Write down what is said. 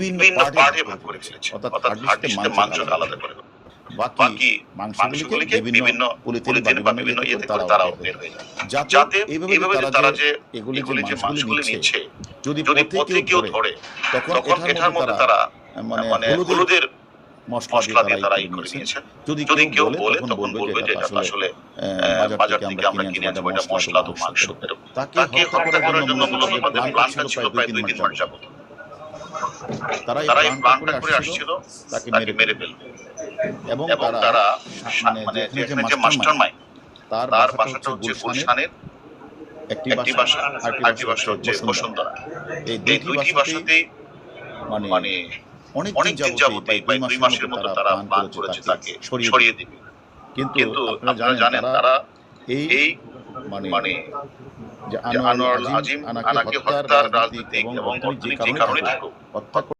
বিভিন্ন পার্টে ভাগ করে ফেলেছে, অর্থাৎ হার্ড ডিস্কে মাংসটা আলাদা করে বাকি মাংসগুলিকে বিভিন্ন পলিথিন বা বিভিন্ন ইয়েতে করে তারাও বের হয়ে যায়, যাতে এইভাবে তারা যে এগুলি যে মাংসগুলি নিচ্ছে যদি পথে কেউ ধরে তখন এটার মধ্যে তারা মানে হলুদের মশলা দিয়ে তারা ই করে নিয়েছে। যদি কেউ বলে তখন বলবে যে এটা আসলে বাজার থেকে আমরা কিনে আনছি, এটা মশলা তো মাংস। তাকে হত্যা করার জন্য মূলত আমাদের প্ল্যানটা ছিল প্রায় 2-3 মাস যাবত। তারা এই প্ল্যানটা করে আসছিল তাকে মেরে ফেলবে, এবং তারা মানে এখানে যে মাস্টারমাইন্ড তার বাসাটা হচ্ছে গুলশানের একটি বাসা, আরেকটি বাসা হচ্ছে বসুন্ধরা। এই দুইটি বাসাতেই মানে অনেকদিন যাবত এই 2 মাসের মতো তারা প্ল্যান করেছে তাকে সরিয়ে দিবে। কিন্তু আপনারা জানেন তারা এই মানে যে আনোয়ারুল আজিম আনাকে হত্যার রাজনীতিক এবং অর্থনৈতিক যে কারণে থাকুক হত্যা